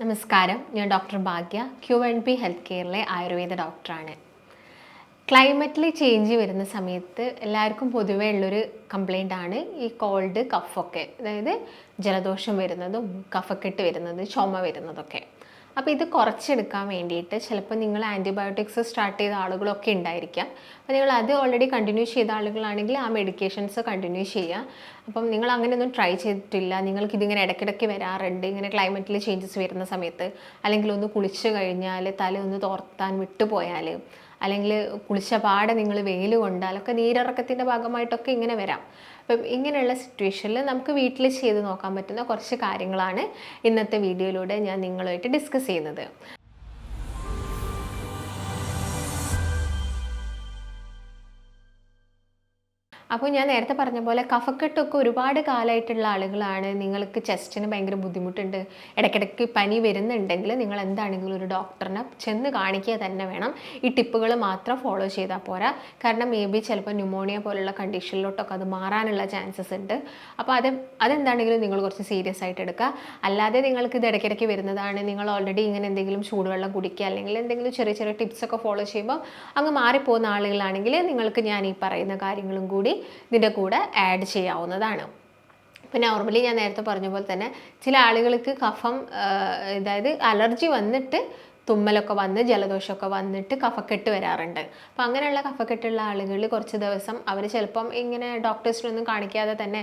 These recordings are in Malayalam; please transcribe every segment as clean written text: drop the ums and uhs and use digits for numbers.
നമസ്കാരം, ഞാൻ ഡോക്ടർ ഭാഗ്യ, QNB ഹെൽത്ത് കെയറിലെ ആയുർവേദ ഡോക്ടറാണ്. ക്ലൈമറ്റിൽ ചേഞ്ച് വരുന്ന സമയത്ത് എല്ലാവർക്കും പൊതുവേ ഉള്ളൊരു കംപ്ലൈൻ്റ് ആണ് ഈ കോൾഡ് കഫൊക്കെ, അതായത് ജലദോഷം വരുന്നതും കഫക്കെട്ട് വരുന്നത്, ചുമ വരുന്നതൊക്കെ. അപ്പോൾ ഇത് കുറച്ചെടുക്കാൻ വേണ്ടിയിട്ട് ചിലപ്പോൾ നിങ്ങൾ ആൻറ്റിബയോട്ടിക്സ് സ്റ്റാർട്ട് ചെയ്ത ആളുകളൊക്കെ ഉണ്ടായിരിക്കാം. അപ്പോൾ നിങ്ങൾ അത് ഓൾറെഡി കണ്ടിന്യൂ ചെയ്ത ആളുകളാണെങ്കിൽ ആ മെഡിക്കേഷൻസ് കണ്ടിന്യൂ ചെയ്യുക. അപ്പം നിങ്ങൾ അങ്ങനെയൊന്നും ട്രൈ ചെയ്തിട്ടില്ല, നിങ്ങൾക്കിതിങ്ങനെ ഇടയ്ക്കിടയ്ക്ക് വരാറുണ്ട്, ഇങ്ങനെ ക്ലൈമറ്റിൽ ചേഞ്ചസ് വരുന്ന സമയത്ത്, അല്ലെങ്കിൽ ഒന്ന് കുളിച്ച് കഴിഞ്ഞാൽ തല ഒന്ന് തോർത്താൻ വിട്ടുപോയാൽ, അല്ലെങ്കിൽ കുളിച്ച പാടെ നിങ്ങൾ വെയിൽ കൊണ്ടാലൊക്കെ നീരിറക്കത്തിൻ്റെ ഭാഗമായിട്ടൊക്കെ ഇങ്ങനെ വരാം. അപ്പം ഇങ്ങനെയുള്ള സിറ്റുവേഷനിൽ നമുക്ക് വീട്ടിൽ ചെയ്ത് നോക്കാൻ പറ്റുന്ന കുറച്ച് കാര്യങ്ങളാണ് ഇന്നത്തെ വീഡിയോയിലൂടെ ഞാൻ നിങ്ങളുമായിട്ട് ഡിസ്കസ് ചെയ്യുന്നത്. അപ്പോൾ ഞാൻ നേരത്തെ പറഞ്ഞ പോലെ കഫക്കെട്ടൊക്കെ ഒരുപാട് കാലമായിട്ടുള്ള ആളുകളാണ്, നിങ്ങൾക്ക് ചെസ്റ്റിന് ഭയങ്കര ബുദ്ധിമുട്ടുണ്ട്, ഇടയ്ക്കിടയ്ക്ക് പനി വരുന്നുണ്ടെങ്കിൽ നിങ്ങൾ എന്താണെങ്കിലും ഒരു ഡോക്ടറിനെ ചെന്ന് കാണിക്കുക തന്നെ വേണം. ഈ ടിപ്പുകൾ മാത്രം ഫോളോ ചെയ്താൽ പോരാ. കാരണം മേ ബി ചിലപ്പോൾ ന്യൂമോണിയ പോലുള്ള കണ്ടീഷനിലോട്ടൊക്കെ അത് മാറാനുള്ള ചാൻസസ് ഉണ്ട്. അപ്പോൾ അതെന്താണെങ്കിലും നിങ്ങൾ കുറച്ച് സീരിയസ് ആയിട്ട് എടുക്കുക. അല്ലാതെ നിങ്ങൾക്ക് ഇത് ഇടയ്ക്കിടയ്ക്ക് വരുന്നതാണ്, നിങ്ങൾ ഓൾറെഡി ഇങ്ങനെ എന്തെങ്കിലും ചൂടുവെള്ളം കുടിക്കുക, അല്ലെങ്കിൽ എന്തെങ്കിലും ചെറിയ ചെറിയ ടിപ്സൊക്കെ ഫോളോ ചെയ്യുമ്പോൾ അങ്ങ് മാറിപ്പോകുന്ന ആളുകളാണെങ്കിൽ നിങ്ങൾക്ക് ഞാൻ ഈ പറയുന്ന കാര്യങ്ങളും കൂടി ഇതിൻ്റെ കൂടെ ആഡ് ചെയ്യാവുന്നതാണ്. പിന്നെ നോർമലി ഞാൻ നേരത്തെ പറഞ്ഞ പോലെ തന്നെ ചില ആളുകൾക്ക് കഫം, അതായത് അലർജി വന്നിട്ട് തുമ്മലൊക്കെ വന്ന് ജലദോഷമൊക്കെ വന്നിട്ട് കഫക്കെട്ട് വരാറുണ്ട്. അപ്പോൾ അങ്ങനെയുള്ള കഫക്കെട്ടുള്ള ആളുകൾ കുറച്ച് ദിവസം അവർ ചിലപ്പം ഇങ്ങനെ ഡോക്ടേഴ്സിനൊന്നും കാണിക്കാതെ തന്നെ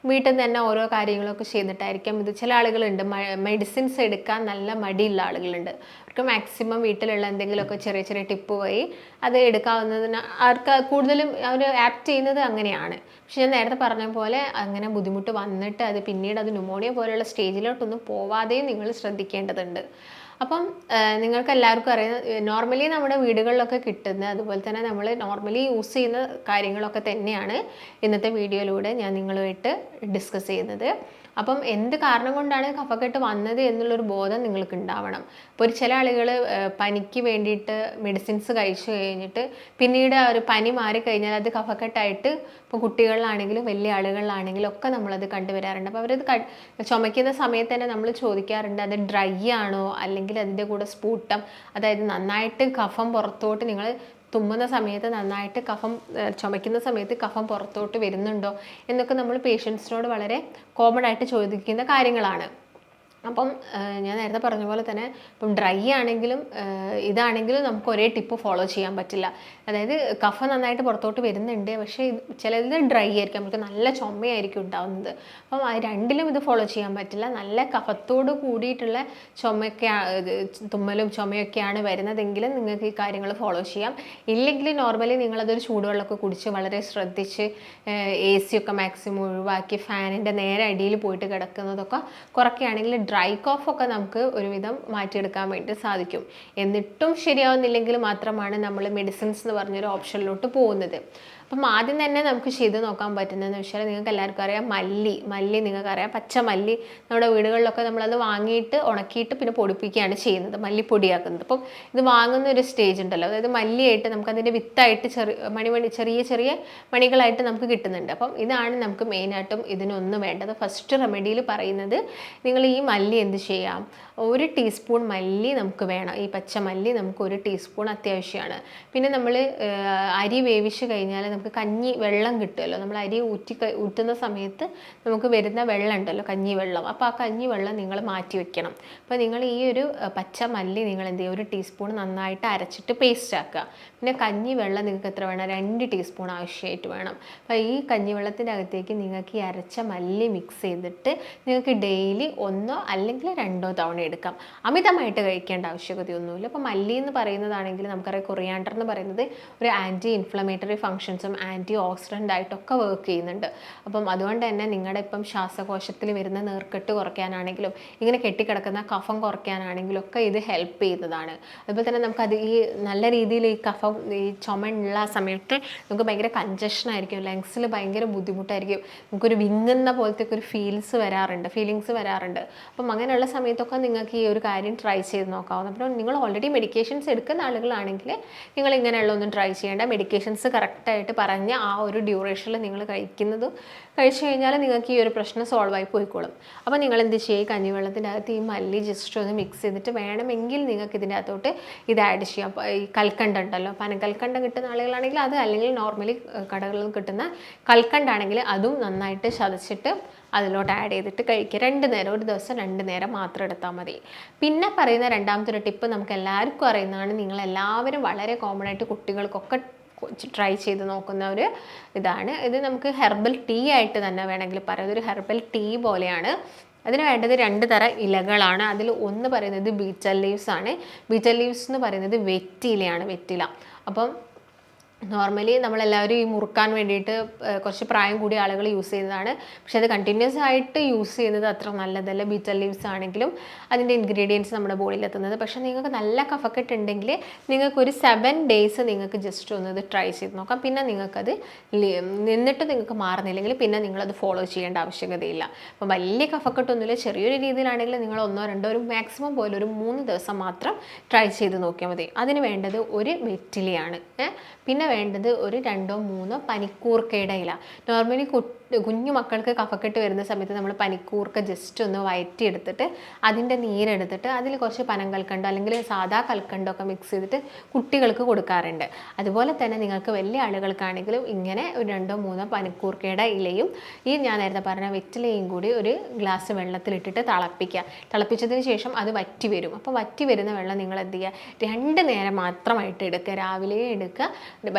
വീട്ടിൽ നിന്ന് തന്നെ ഓരോ കാര്യങ്ങളൊക്കെ ചെയ്തിട്ടായിരിക്കും ഇത്. ചില ആളുകളുണ്ട് മെഡിസിൻസ് എടുക്കാൻ നല്ല മടിയുള്ള ആളുകളുണ്ട്. അവർക്ക് മാക്സിമം വീട്ടിലുള്ള എന്തെങ്കിലുമൊക്കെ ചെറിയ ചെറിയ ടിപ്പ് വഴി അത് എടുക്കാവുന്നതിന് അവർക്ക് കൂടുതലും അവർ ആപ്റ്റ് ചെയ്യുന്നത് അങ്ങനെയാണ്. പക്ഷെ ഞാൻ നേരത്തെ പറഞ്ഞ പോലെ അങ്ങനെ ബുദ്ധിമുട്ട് വന്നിട്ട് അത് പിന്നീട് അത് ന്യൂമോണിയ പോലെയുള്ള സ്റ്റേജിലോട്ടൊന്നും പോവാതെയും നിങ്ങൾ ശ്രദ്ധിക്കേണ്ടതുണ്ട്. അപ്പം നിങ്ങൾക്ക് എല്ലാവർക്കും അറിയാം, നോർമലി നമ്മുടെ വീടുകളിലൊക്കെ കിട്ടുന്ന അതുപോലെ തന്നെ നമ്മൾ നോർമലി യൂസ് ചെയ്യുന്ന കാര്യങ്ങളൊക്കെ തന്നെയാണ് ഇന്നത്തെ വീഡിയോയിലൂടെ ഞാൻ നിങ്ങളുമായിട്ട് ഡിസ്കസ് ചെയ്യുന്നത്. അപ്പം എന്ത് കാരണം കൊണ്ടാണ് കഫക്കെട്ട് വന്നത് എന്നുള്ളൊരു ബോധം നിങ്ങൾക്ക് ഉണ്ടാവണം. ഇപ്പോൾ ചില ആളുകൾ പനിക്ക് വേണ്ടിയിട്ട് മെഡിസിൻസ് കഴിച്ചു കഴിഞ്ഞിട്ട് പിന്നീട് ഒരു പനി മാറിക്കഴിഞ്ഞാൽ അത് കഫക്കെട്ടായിട്ട്, ഇപ്പോൾ കുട്ടികളിലാണെങ്കിലും വലിയ ആളുകളിലാണെങ്കിലും ഒക്കെ നമ്മളത് കണ്ടുവരാറുണ്ട്. അപ്പോൾ അവരത് ചുമയ്ക്കുന്ന സമയത്ത് തന്നെ നമ്മൾ ചോദിക്കാറുണ്ട്, അത് ഡ്രൈ ആണോ അല്ലെങ്കിൽ അതിൻ്റെ കൂടെ സ്പൂട്ടം, അതായത് നന്നായിട്ട് കഫം പുറത്തോട്ട്, നിങ്ങൾ തുമ്മുന്ന സമയത്ത് നന്നായിട്ട് കഫം, ചുമയ്ക്കുന്ന സമയത്ത് കഫം പുറത്തോട്ട് വരുന്നുണ്ടോ എന്നൊക്കെ നമ്മൾ പേഷ്യൻസിനോട് വളരെ കോമൺ ആയിട്ട് ചോദിക്കുന്ന കാര്യങ്ങളാണ്. അപ്പം ഞാൻ നേരത്തെ പറഞ്ഞ പോലെ തന്നെ ഇപ്പം ഡ്രൈ ആണെങ്കിലും ഇതാണെങ്കിലും നമുക്ക് ഒരേ ടിപ്പ് ഫോളോ ചെയ്യാൻ പറ്റില്ല. അതായത് കഫം നന്നായിട്ട് പുറത്തോട്ട് വരുന്നുണ്ട്, പക്ഷേ ചിലത് ഡ്രൈ ആയിരിക്കും, നമുക്ക് നല്ല ചുമയായിരിക്കും ഉണ്ടാവുന്നത്. അപ്പം രണ്ടിലും ഇത് ഫോളോ ചെയ്യാൻ പറ്റില്ല. നല്ല കഫത്തോട് കൂടിയിട്ടുള്ള ചുമയൊക്കെ, തുമ്മലും ചുമയൊക്കെയാണ് വരുന്നതെങ്കിൽ നിങ്ങൾക്ക് ഈ കാര്യങ്ങൾ ഫോളോ ചെയ്യാം. ഇല്ലെങ്കിൽ നോർമലി നിങ്ങളതൊരു ചൂടുവെള്ളമൊക്കെ കുടിച്ച് വളരെ ശ്രദ്ധിച്ച് AC ഒക്കെ മാക്സിമം ഒഴിവാക്കി ഫാനിൻ്റെ നേരെ അടിയിൽ പോയിട്ട് കിടക്കുന്നതൊക്കെ കുറയ്ക്കുകയാണെങ്കിൽ ഡ്രൈ കോഫൊക്കെ നമുക്ക് ഒരുവിധം മാറ്റിയെടുക്കാൻ വേണ്ടി സാധിക്കും. എന്നിട്ടും ശരിയാവുന്നില്ലെങ്കിൽ മാത്രമാണ് നമ്മൾ മെഡിസിൻസ് എന്ന് പറഞ്ഞൊരു ഓപ്ഷനിലോട്ട് പോകുന്നത്. അപ്പം ആദ്യം തന്നെ നമുക്ക് ചെയ്ത് നോക്കാൻ പറ്റുന്നതെന്ന് വെച്ചാൽ, നിങ്ങൾക്ക് എല്ലാവർക്കും അറിയാം മല്ലി നിങ്ങൾക്കറിയാം, പച്ചമല്ലി നമ്മുടെ വീടുകളിലൊക്കെ നമ്മളത് വാങ്ങിയിട്ട് ഉണക്കിയിട്ട് പിന്നെ പൊടിപ്പിക്കുകയാണ് ചെയ്യുന്നത്, മല്ലിപ്പൊടിയാക്കുന്നത്. അപ്പം ഇത് വാങ്ങുന്ന ഒരു സ്റ്റേജ് ഉണ്ടല്ലോ, അതായത് മല്ലിയായിട്ട് നമുക്കതിൻ്റെ വിത്തായിട്ട് ചെറിയ ചെറിയ മണികളായിട്ട് നമുക്ക് കിട്ടുന്നുണ്ട്. അപ്പം ഇതാണ് നമുക്ക് മെയിനായിട്ടും ഇതിനൊന്നും വേണ്ടത്. ഫസ്റ്റ് റെമഡിയിൽ പറയുന്നത്, നിങ്ങൾ ഈ മല്ലി എന്ത് ചെയ്യാം, 1 ടീസ്പൂൺ മല്ലി നമുക്ക് വേണം. ഈ പച്ചമല്ലി നമുക്ക് 1 ടീസ്പൂൺ അത്യാവശ്യമാണ്. പിന്നെ നമ്മൾ അരി വേവിച്ച് കഴിഞ്ഞാൽ നമുക്ക് കഞ്ഞി വെള്ളം കിട്ടുമല്ലോ, നമ്മൾ അരി ഊറ്റുന്ന സമയത്ത് നമുക്ക് വരുന്ന വെള്ളം ഉണ്ടല്ലോ, കഞ്ഞി വെള്ളം. അപ്പോൾ ആ കഞ്ഞി വെള്ളം നിങ്ങൾ മാറ്റി വെക്കണം. അപ്പോൾ നിങ്ങൾ ഈ ഒരു പച്ചമല്ലി നിങ്ങൾ എന്ത് ചെയ്യുക, 1 ടീസ്പൂൺ നന്നായിട്ട് അരച്ചിട്ട് പേസ്റ്റ് ആക്കുക. പിന്നെ കഞ്ഞി വെള്ളം നിങ്ങൾക്ക് എത്ര വേണം, 2 ടീസ്പൂൺ ആവശ്യമായിട്ട് വേണം. അപ്പോൾ ഈ കഞ്ഞിവെള്ളത്തിൻ്റെ അകത്തേക്ക് നിങ്ങൾക്ക് ഈ അരച്ച മല്ലി മിക്സ് ചെയ്തിട്ട് നിങ്ങൾക്ക് ഡെയിലി 1 അല്ലെങ്കിൽ 2 തവണ എടുക്കാം. അമിതമായിട്ട് കഴിക്കേണ്ട ആവശ്യകതയൊന്നുമില്ല. അപ്പോൾ മല്ലി എന്ന് പറയുന്നതാണെങ്കിൽ നമുക്കറിയാം, കൊറിയാണ്ടർ എന്ന് പറയുന്നത് ഒരു ആൻറ്റി ഇൻഫ്ലമേറ്ററി ഫങ്ഷൻസും ആൻറ്റി ഓക്സിഡൻ്റ് ആയിട്ടൊക്കെ വർക്ക് ചെയ്യുന്നുണ്ട്. അപ്പം അതുകൊണ്ട് തന്നെ നിങ്ങളുടെ ഇപ്പം ശ്വാസകോശത്തിൽ വരുന്ന നീർക്കെട്ട് കുറയ്ക്കാനാണെങ്കിലും ഇങ്ങനെ കെട്ടിക്കിടക്കുന്ന കഫം കുറയ്ക്കാനാണെങ്കിലും ഒക്കെ ഇത് ഹെൽപ്പ് ചെയ്യുന്നതാണ്. അതുപോലെ തന്നെ നമുക്കത് ഈ നല്ല രീതിയിൽ ഈ കഫം, ഈ ചുമയുള്ള സമയത്ത് നമുക്ക് ഭയങ്കര കൺജഷൻ ആയിരിക്കും, ലങ്സിൽ ഭയങ്കര ബുദ്ധിമുട്ടായിരിക്കും, നമുക്കൊരു വിങ്ങുന്ന പോലത്തെ ഒരു ഫീലിങ്സ് വരാറുണ്ട്. അപ്പം അങ്ങനെയുള്ള സമയത്തൊക്കെ നിങ്ങൾക്ക് ഈ ഒരു കാര്യം ട്രൈ ചെയ്ത് നോക്കാവുന്ന. അപ്പോൾ നിങ്ങൾ ഓൾറെഡി മെഡിക്കേഷൻസ് എടുക്കുന്ന ആളുകളാണെങ്കിൽ നിങ്ങൾ ഇങ്ങനെയുള്ള ഒന്നും ട്രൈ ചെയ്യേണ്ട. മെഡിക്കേഷൻസ് കറക്റ്റായിട്ട് പറഞ്ഞ ആ ഒരു ഡ്യൂറേഷനിൽ നിങ്ങൾ കഴിച്ചു കഴിഞ്ഞാൽ നിങ്ങൾക്ക് ഈ ഒരു പ്രശ്നം സോൾവ് ആയി പോയിക്കോളും. അപ്പോൾ നിങ്ങൾ എന്ത് ചെയ്യുക, ഈ കഞ്ഞിവെള്ളത്തിൻ്റെ അകത്ത് ഈ മല്ലി ജസ്റ്റ് ഒന്ന് മിക്സ് ചെയ്തിട്ട് വേണമെങ്കിൽ നിങ്ങൾക്ക് ഇതിൻ്റെ അകത്തോട്ട് ഇത് ആഡ് ചെയ്യാം. ഈ കൽക്കണ്ട ഉണ്ടല്ലോ, പനക്കൽക്കണ്ടം കിട്ടുന്ന ആളുകളാണെങ്കിൽ അത്, അല്ലെങ്കിൽ നോർമലി കടകളിൽ കിട്ടുന്ന കൽക്കണ്ടാണെങ്കിൽ അതും നന്നായിട്ട് ചതച്ചിട്ട് അതിലോട്ട് ആഡ് ചെയ്തിട്ട് കഴിക്കുക. 2 നേരം, ഒരു ദിവസം 2 നേരം മാത്രം എടുത്താൽ മതി. പിന്നെ പറയുന്ന രണ്ടാമത്തെ ഒരു ടിപ്പ് നമുക്ക് എല്ലാവർക്കും അറിയുന്നതാണ്. നിങ്ങളെല്ലാവരും വളരെ കോമൺ ആയിട്ട് കുട്ടികൾക്കൊക്കെ ട്രൈ ചെയ്ത് നോക്കുന്ന ഒരു ഇതാണ്. ഇത് നമുക്ക് ഹെർബൽ ടീ ആയിട്ട് തന്നെ വേണമെങ്കിൽ പറയാം. ഇതൊരു ഹെർബൽ ടീ പോലെയാണ്. അതിന് വേണ്ടത് 2 തരം ഇലകളാണ്. അതിൽ ഒന്ന് പറയുന്നത് ബീറ്റൽ ലീവ്സ് ആണ്. ബീറ്റൽ ലീവ്സ് എന്ന് പറയുന്നത് വെറ്റിലയാണ്, വെറ്റില. അപ്പം നോർമലി നമ്മളെല്ലാവരും ഈ മുറുക്കാൻ വേണ്ടിയിട്ട് കുറച്ച് പ്രായം കൂടിയ ആളുകൾ യൂസ് ചെയ്യുന്നതാണ്. പക്ഷേ അത് കണ്ടിന്യൂസ് ആയിട്ട് യൂസ് ചെയ്യുന്നത് അത്ര നല്ലതല്ല. ബീറ്റൽ ലീവ്സ് ആണെങ്കിലും അതിൻ്റെ ഇൻഗ്രീഡിയൻസ് നമ്മുടെ ബോഡിയിൽ എത്തുന്നത്. പക്ഷേ നിങ്ങൾക്ക് നല്ല കഫക്കെട്ട് ഉണ്ടെങ്കിൽ നിങ്ങൾക്കൊരു 7 days നിങ്ങൾക്ക് ജസ്റ്റ് ഒന്ന് ഇത് ട്രൈ ചെയ്ത് നോക്കാം. പിന്നെ നിങ്ങൾക്കത് നിന്നിട്ട് നിങ്ങൾക്ക് മാറുന്നില്ലെങ്കിൽ പിന്നെ നിങ്ങളത് ഫോളോ ചെയ്യേണ്ട ആവശ്യകതയില്ല. അപ്പം വലിയ കഫക്കെട്ടൊന്നുമില്ല, ചെറിയൊരു രീതിയിലാണെങ്കിൽ നിങ്ങൾ 1 2 ഒരു മാക്സിമം പോലെ ഒരു 3 ദിവസം മാത്രം ട്രൈ ചെയ്ത് നോക്കിയാൽ മതി. അതിന് വേണ്ടത് ഒരു വെറ്റിലയാണ്. പിന്നെ വേണ്ടത് ഒരു 2 3 പനിക്കൂർക്കയുടെ ഇല. നോർമലി കുഞ്ഞു മക്കൾക്ക് കഫക്കെട്ട് വരുന്ന സമയത്ത് നമ്മൾ പനിക്കൂർക്ക ജസ്റ്റ് ഒന്ന് വയറ്റിയെടുത്തിട്ട് അതിൻ്റെ നീരെടുത്തിട്ട് അതിൽ കുറച്ച് പനങ്കൽക്കണ്ടോ അല്ലെങ്കിൽ സാധാ കൽക്കണ്ടോ ഒക്കെ മിക്സ് ചെയ്തിട്ട് കുട്ടികൾക്ക് കൊടുക്കാറുണ്ട്. അതുപോലെ തന്നെ നിങ്ങൾക്ക് വലിയ ആളുകൾക്കാണെങ്കിലും ഇങ്ങനെ ഒരു 2 3 പനിക്കൂർക്കയുടെ ഇലയും ഈ ഞാൻ നേരത്തെ പറഞ്ഞ വെറ്റിലയും കൂടി ഒരു ഗ്ലാസ് വെള്ളത്തിലിട്ടിട്ട് തിളപ്പിക്കുക. തിളപ്പിച്ചതിന് ശേഷം അത് വറ്റി വരും. അപ്പോൾ വറ്റി വരുന്ന വെള്ളം നിങ്ങൾ എന്ത് ചെയ്യുക, 2 നേരം മാത്രമായിട്ട് എടുക്കുക. രാവിലെ എടുക്കുക,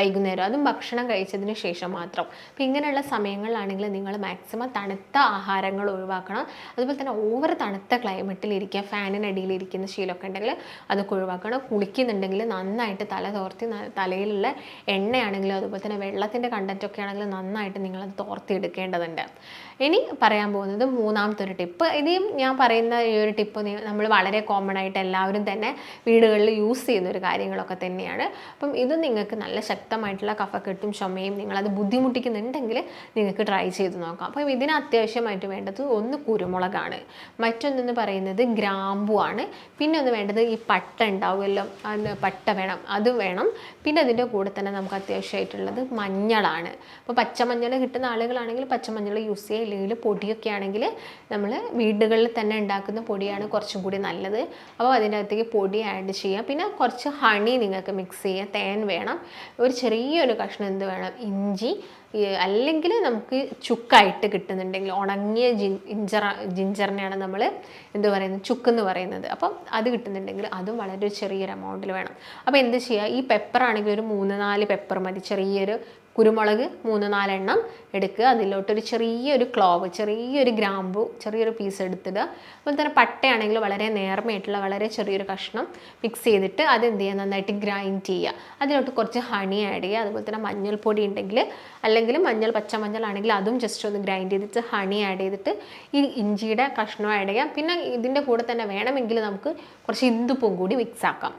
വൈകുന്നേരം, അതും ഭക്ഷണം കഴിച്ചതിന് ശേഷം മാത്രം. അപ്പോൾ ഇങ്ങനെയുള്ള സമയങ്ങളിലാണെങ്കിൽ നിങ്ങൾ മാക്സിമം തണുത്ത ആഹാരങ്ങൾ ഒഴിവാക്കണം. അതുപോലെ തന്നെ ഓവർ തണുത്ത ക്ലൈമറ്റിൽ ഇരിക്കുക, ഫാനിനടിയിൽ ഇരിക്കുന്ന ശീലമൊക്കെ ഉണ്ടെങ്കിൽ അതൊക്കെ ഒഴിവാക്കണം. കുളിക്കുന്നുണ്ടെങ്കിൽ നന്നായിട്ട് തല തോർത്തി, തലയിലുള്ള എണ്ണയാണെങ്കിലും അതുപോലെ തന്നെ വെള്ളത്തിൻ്റെ കണ്ടൻറ്റൊക്കെ ആണെങ്കിലും നന്നായിട്ട് നിങ്ങളത് തോർത്തി എടുക്കേണ്ടതുണ്ട്. ഇനി പറയാൻ പോകുന്നത് 3ാമത്തെ ഒരു ടിപ്പ്. ഇനിയും ഞാൻ പറയുന്ന ഈ ഒരു ടിപ്പ് നമ്മൾ വളരെ കോമൺ ആയിട്ട് എല്ലാവരും തന്നെ വീടുകളിൽ യൂസ് ചെയ്യുന്ന ഒരു കാര്യങ്ങളൊക്കെ തന്നെയാണ്. അപ്പം ഇത് നിങ്ങൾക്ക് നല്ല ശക്തമായിട്ടുള്ള കഫക്കെട്ടും ചുമയും നിങ്ങളത് ബുദ്ധിമുട്ടിക്കുന്നുണ്ടെങ്കിൽ നിങ്ങൾക്ക് ട്രൈ ചെയ്ത് നോക്കാം. അപ്പോൾ ഇതിന് അത്യാവശ്യമായിട്ട് വേണ്ടത് ഒന്ന് കുരുമുളകാണ്, മറ്റൊന്നെന്ന് പറയുന്നത് ഗ്രാമ്പു ആണ്, പിന്നെ ഒന്ന് വേണ്ടത് ഈ പട്ട ഉണ്ടാവുമല്ലോ, പട്ട വേണം, അത് വേണം. പിന്നെ അതിൻ്റെ കൂടെ തന്നെ നമുക്ക് അത്യാവശ്യമായിട്ടുള്ളത് മഞ്ഞളാണ്. അപ്പോൾ പച്ചമഞ്ഞൾ കിട്ടുന്ന ആളുകളാണെങ്കിൽ പച്ചമഞ്ഞൾ യൂസ് ചെയ്യുക, ഇല്ലെങ്കിൽ പൊടിയൊക്കെ ആണെങ്കിൽ നമ്മൾ വീടുകളിൽ തന്നെ ഉണ്ടാക്കുന്ന പൊടിയാണ് കുറച്ചും കൂടി നല്ലത്. അപ്പോൾ അതിൻ്റെ അകത്തേക്ക് പൊടി ആഡ് ചെയ്യുക. പിന്നെ കുറച്ച് ഹണി നിങ്ങൾക്ക് മിക്സ് ചെയ്യുക, തേൻ വേണം, ഒരു ചെറിയൊരു കഷ്ണം എന്ത് വേണം, ഇഞ്ചി, അല്ലെങ്കിൽ നമുക്ക് ചുക്കായിട്ട് കിട്ടുന്നുണ്ടെങ്കിൽ ഉണങ്ങിയ ജിഞ്ചറിനെയാണ് നമ്മൾ എന്ത് പറയുന്നത്, ചുക്കെന്ന് പറയുന്നത്. അപ്പം അത് കിട്ടുന്നുണ്ടെങ്കിൽ അതും വളരെ ചെറിയൊരു എമൗണ്ടിൽ വേണം. അപ്പോൾ എന്ത് ചെയ്യുക, ഈ പെപ്പറാണെങ്കിൽ ഒരു 3 4 പെപ്പർ മതി. ചെറിയൊരു കുരുമുളക് 3 4 എണ്ണം എടുക്കുക. അതിലോട്ടൊരു ചെറിയൊരു ക്ലോവ്, ചെറിയൊരു ഗ്രാമ്പു, ചെറിയൊരു പീസ് എടുത്തിടുക. അതുപോലെ തന്നെ പട്ടയാണെങ്കിൽ വളരെ നേർമയായിട്ടുള്ള വളരെ ചെറിയൊരു കഷ്ണം മിക്സ് ചെയ്തിട്ട് അത് എന്ത് ചെയ്യുക, നന്നായിട്ട് ഗ്രൈൻഡ് ചെയ്യുക. അതിലോട്ട് കുറച്ച് ഹണി ആഡ് ചെയ്യുക. അതുപോലെ തന്നെ മഞ്ഞൾപ്പൊടി ഉണ്ടെങ്കിൽ, അല്ലെങ്കിൽ പച്ചമഞ്ഞളാണെങ്കിൽ അതും ജസ്റ്റ് ഒന്ന് ഗ്രൈൻഡ് ചെയ്തിട്ട് ഹണി ആഡ് ചെയ്തിട്ട് ഈ ഇഞ്ചിയുടെ കഷ്ണം ആഡ് ചെയ്യാം. പിന്നെ ഇതിൻ്റെ കൂടെ തന്നെ വേണമെങ്കിൽ നമുക്ക് കുറച്ച് ഇന്ദുപ്പും കൂടി മിക്സ് ആക്കാം.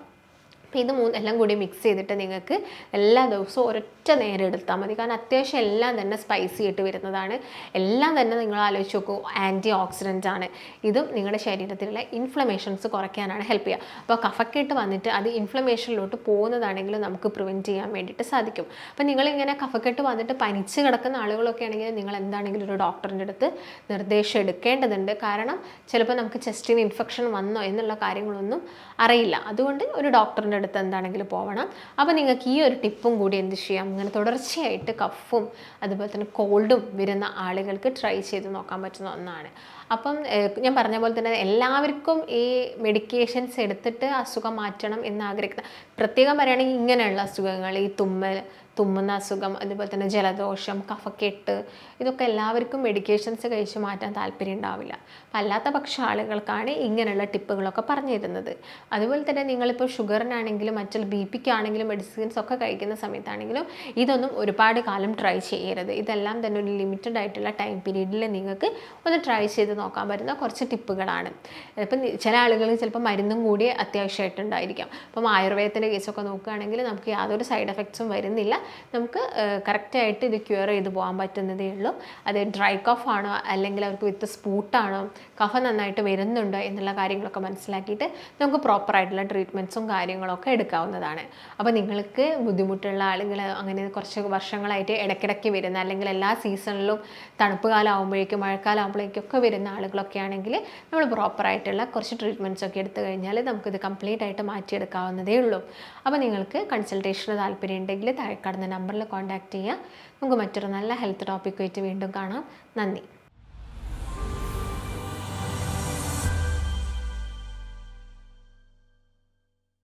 അപ്പോൾ ഇത് എല്ലാം കൂടി മിക്സ് ചെയ്തിട്ട് നിങ്ങൾക്ക് എല്ലാ ദിവസവും ഒരൊറ്റ നേരം എടുത്താൽ മതി. കാരണം അത്യാവശ്യം എല്ലാം തന്നെ സ്പൈസി ആയിട്ട് വരുന്നതാണ്. എല്ലാം തന്നെ നിങ്ങൾ ആലോചിച്ച് നോക്കൂ, ആൻറ്റി ഓക്സിഡൻ്റ് ആണ്. ഇതും നിങ്ങളുടെ ശരീരത്തിലുള്ള ഇൻഫ്ലമേഷൻസ് കുറയ്ക്കാനാണ് ഹെൽപ്പ് ചെയ്യുക. അപ്പോൾ കഫക്കെട്ട് വന്നിട്ട് അത് ഇൻഫ്ലമേഷനിലോട്ട് പോകുന്നതാണെങ്കിൽ നമുക്ക് പ്രിവെൻറ്റ് ചെയ്യാൻ വേണ്ടിയിട്ട് സാധിക്കും. അപ്പോൾ നിങ്ങളിങ്ങനെ കഫക്കെട്ട് വന്നിട്ട് പനിച്ച് കിടക്കുന്ന ആളുകളൊക്കെ ആണെങ്കിൽ നിങ്ങൾ എന്താണെങ്കിലും ഒരു ഡോക്ടറിൻ്റെ അടുത്ത് നിർദ്ദേശം എടുക്കേണ്ടതുണ്ട്. കാരണം ചിലപ്പോൾ നമുക്ക് ചെസ്റ്റിന് ഇൻഫെക്ഷൻ വന്നോ എന്നുള്ള കാര്യങ്ങളൊന്നും അറിയില്ല. അതുകൊണ്ട് ഒരു ഡോക്ടറിൻ്റെ അടുത്ത് എന്താണെങ്കിലും പോകണം. അപ്പോൾ നിങ്ങൾക്ക് ഈ ഒരു ടിപ്പും കൂടി എന്ത് ചെയ്യാം, ഇങ്ങനെ തുടർച്ചയായിട്ട് കഫും അതുപോലെ തന്നെ കോൾഡും വരുന്ന ആളുകൾക്ക് ട്രൈ ചെയ്ത് നോക്കാൻ പറ്റുന്ന ഒന്നാണ്. അപ്പം ഞാൻ പറഞ്ഞ പോലെ തന്നെ എല്ലാവർക്കും ഈ മെഡിക്കേഷൻസ് എടുത്തിട്ട് അസുഖം മാറ്റണം എന്നാഗ്രഹിക്കുന്ന, പ്രത്യേകം പറയുകയാണെങ്കിൽ ഇങ്ങനെയുള്ള അസുഖങ്ങൾ, ഈ തുമ്മുന്ന അസുഖം, അതുപോലെ തന്നെ ജലദോഷം, കഫക്കെട്ട്, ഇതൊക്കെ എല്ലാവർക്കും മെഡിക്കേഷൻസ് കഴിച്ച് മാറ്റാൻ താല്പര്യം ഉണ്ടാവില്ല. അപ്പം അല്ലാത്ത പക്ഷം ആളുകൾക്കാണ് ഇങ്ങനെയുള്ള ടിപ്പുകളൊക്കെ പറഞ്ഞു തരുന്നത്. അതുപോലെ തന്നെ നിങ്ങളിപ്പോൾ ഷുഗറിനാണെങ്കിലും മറ്റുള്ള BP-ക്കാണെങ്കിലും മെഡിസിൻസ് ഒക്കെ കഴിക്കുന്ന സമയത്താണെങ്കിലും ഇതൊന്നും ഒരുപാട് കാലം ട്രൈ ചെയ്യരുത്. ഇതെല്ലാം തന്നെ ഒരു ലിമിറ്റഡ് ആയിട്ടുള്ള ടൈം പീരീഡിൽ നിങ്ങൾക്ക് ഒന്ന് ട്രൈ ചെയ്ത് നോക്കാൻ പറ്റുന്ന കുറച്ച് ടിപ്പുകളാണ്. ഇപ്പം ചില ആളുകൾക്ക് ചിലപ്പോൾ മരുന്നും കൂടി അത്യാവശ്യമായിട്ടുണ്ടായിരിക്കാം. അപ്പം ആയുർവേദത്തിൻ്റെ കേസൊക്കെ നോക്കുകയാണെങ്കിൽ നമുക്ക് യാതൊരു സൈഡ് എഫക്ട്സും വരുന്നില്ല. നമുക്ക് കറക്റ്റായിട്ട് ഇത് ക്യൂർ ചെയ്ത് പോകാൻ പറ്റുന്നതേ ഉള്ളൂ. അത് ഡ്രൈ കഫ് ആണോ അല്ലെങ്കിൽ അവർക്ക് വിത്ത് സ്പൂട്ടാണോ, കഫം നന്നായിട്ട് വരുന്നുണ്ടോ എന്നുള്ള കാര്യങ്ങളൊക്കെ മനസ്സിലാക്കിയിട്ട് നമുക്ക് പ്രോപ്പറായിട്ടുള്ള ട്രീറ്റ്മെൻറ്റ്സും കാര്യങ്ങളൊക്കെ എടുക്കാവുന്നതാണ്. അപ്പോൾ നിങ്ങൾക്ക് ബുദ്ധിമുട്ടുള്ള ആളുകൾ, അങ്ങനെ കുറച്ച് വർഷങ്ങളായിട്ട് ഇടയ്ക്കിടയ്ക്ക് വരുന്ന അല്ലെങ്കിൽ എല്ലാ സീസണിലും തണുപ്പ് കാലം ആകുമ്പോഴേക്കും മഴക്കാലം ആകുമ്പോഴേക്കൊക്കെ വരുന്ന ആളുകളൊക്കെ ആണെങ്കിൽ നമ്മൾ പ്രോപ്പറായിട്ടുള്ള കുറച്ച് ട്രീറ്റ്മെൻറ്റ്സ് ഒക്കെ എടുത്തു കഴിഞ്ഞാൽ നമുക്കിത് കംപ്ലീറ്റ് ആയിട്ട് മാറ്റിയെടുക്കാവുന്നതേ ഉള്ളൂ. അപ്പോൾ നിങ്ങൾക്ക് കൺസൾട്ടേഷന് താല്പര്യം ഉണ്ടെങ്കിൽ താഴെ കാണുന്ന നമ്പറിൽ കോൺടാക്റ്റ് ചെയ്യുക. നമുക്ക് മറ്റൊരു നല്ല ഹെൽത്ത് ടോപ്പിക്കുമായിട്ട് വീണ്ടും കാണാം. നന്ദി.